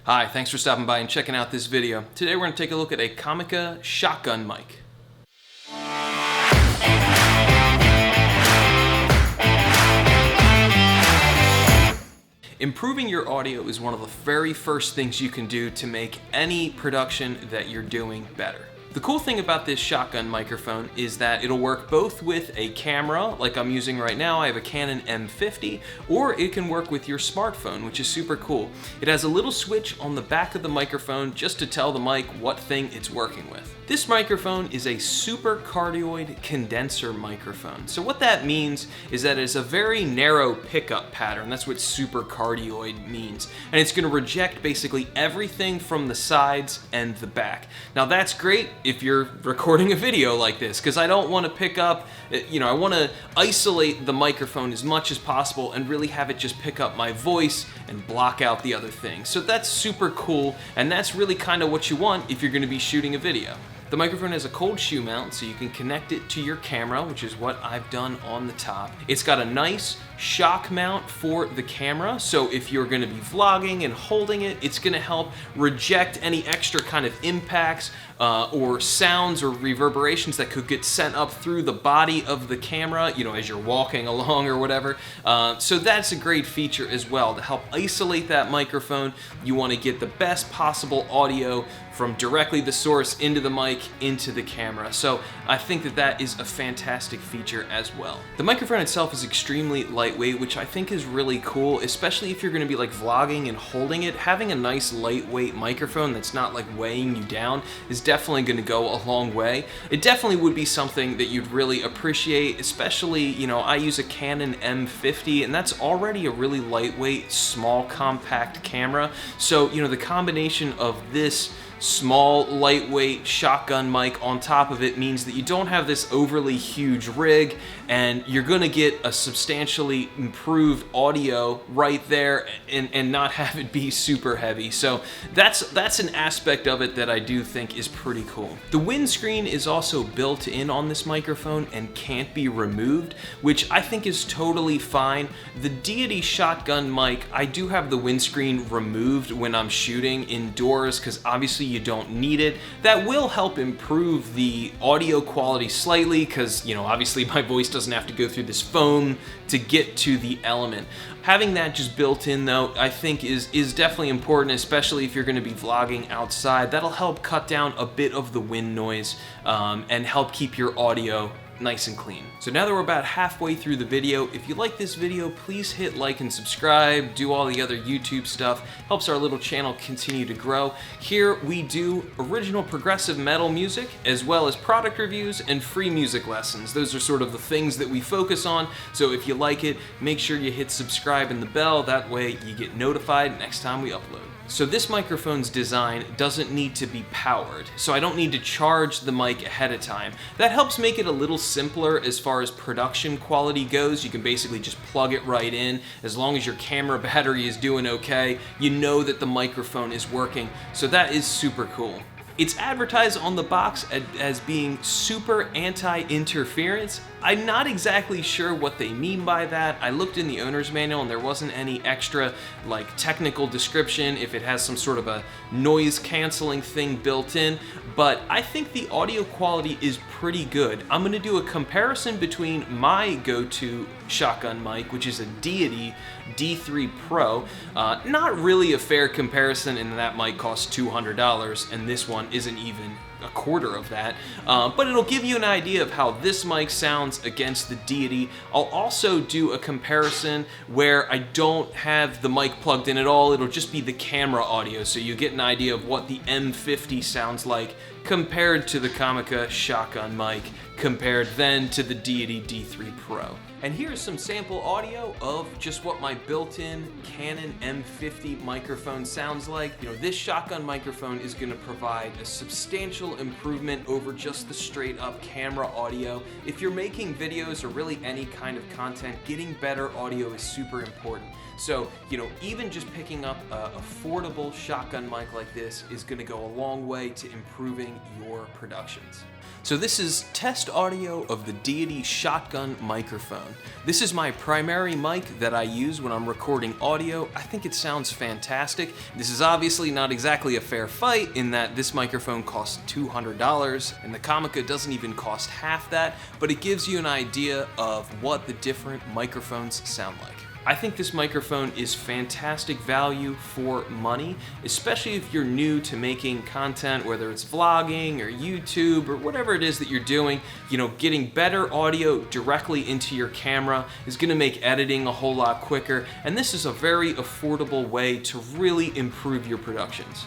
Hi, thanks for stopping by and checking out this video. Today we're going to take a look at a Comica shotgun mic. Improving your audio is one of the very first things you can do to make any production that you're doing better. The cool thing about this shotgun microphone is that it'll work both with a camera, like I'm using right now. I have a Canon M50, or it can work with your smartphone, which is super cool. It has a little switch on the back of the microphone just to tell the mic what thing it's working with. This microphone is a super cardioid condenser microphone. So what that means is that it's a very narrow pickup pattern. That's what super cardioid means. And it's going to reject basically everything from the sides and the back. Now that's great if you're recording a video like this, because I don't want to pick up, I want to isolate the microphone as much as possible and really have it just pick up my voice and block out the other things. So that's super cool, and that's really kind of what you want if you're going to be shooting a video. The microphone has a cold shoe mount, so you can connect it to your camera, which is what I've done on the top. It's got a nice shock mount for the camera, so if you're going to be vlogging and holding it, it's going to help reject any extra kind of impacts or sounds or reverberations that could get sent up through the body of the camera, as you're walking along or whatever. So that's a great feature as well to help isolate that microphone. You want to get the best possible audio from directly the source into the mic, into the camera. So I think that that is a fantastic feature as well. The microphone itself is extremely lightweight, which I think is really cool, especially if you're gonna be like vlogging and holding it. Having a nice lightweight microphone that's not like weighing you down is definitely gonna go a long way. It definitely would be something that you'd really appreciate, especially, I use a Canon M50, and that's already a really lightweight, small, compact camera. So, the combination of this small, lightweight shotgun mic on top of it means that you don't have this overly huge rig, and you're gonna get a substantially improved audio right there and not have it be super heavy. So that's an aspect of it that I do think is pretty cool. The windscreen is also built in on this microphone and can't be removed, which I think is totally fine. The Deity shotgun mic, I do have the windscreen removed when I'm shooting indoors because obviously you don't need it. That will help improve the audio quality slightly because, obviously my voice doesn't have to go through this foam to get to the element. Having that just built in though, I think is definitely important, especially if you're going to be vlogging outside. That'll help cut down a bit of the wind noise and help keep your audio nice and clean. So now that we're about halfway through the video, if you like this video, please hit like and subscribe, do all the other YouTube stuff, helps our little channel continue to grow. Here we do original progressive metal music, as well as product reviews and free music lessons. Those are sort of the things that we focus on, so if you like it, make sure you hit subscribe and the bell, that way you get notified next time we upload. So this microphone's design doesn't need to be powered, so I don't need to charge the mic ahead of time. That helps make it a little simpler as far as production quality goes. You can basically just plug it right in. As long as your camera battery is doing okay, you know that the microphone is working, so that is super cool. It's advertised on the box as being super anti-interference. I'm not exactly sure what they mean by that. I looked in the owner's manual and there wasn't any extra technical description if it has some sort of a noise canceling thing built in, but I think the audio quality is pretty good. I'm going to do a comparison between my go-to shotgun mic, which is a Deity D3 Pro. Not really a fair comparison, and that mic costs $200 and this one isn't even a quarter of that, but it'll give you an idea of how this mic sounds against the Deity. I'll also do a comparison where I don't have the mic plugged in at all. It'll just be the camera audio, so you get an idea of what the M50 sounds like compared to the Comica shotgun mic, compared then to the Deity D3 Pro. And here's some sample audio of just what my built-in Canon M50 microphone sounds like. This shotgun microphone is going to provide a substantial improvement over just the straight up camera audio. If you're making videos or really any kind of content, getting better audio is super important. So, even just picking up an affordable shotgun mic like this is going to go a long way to improving your productions. So this is test audio of the Deity shotgun microphone. This is my primary mic that I use when I'm recording audio. I think it sounds fantastic. This is obviously not exactly a fair fight in that this microphone costs $200 and the Comica doesn't even cost half that, but it gives you an idea of what the different microphones sound like. I think this microphone is fantastic value for money, especially if you're new to making content, whether it's vlogging or YouTube or whatever it is that you're doing. You know, getting better audio directly into your camera is gonna make editing a whole lot quicker, and this is a very affordable way to really improve your productions.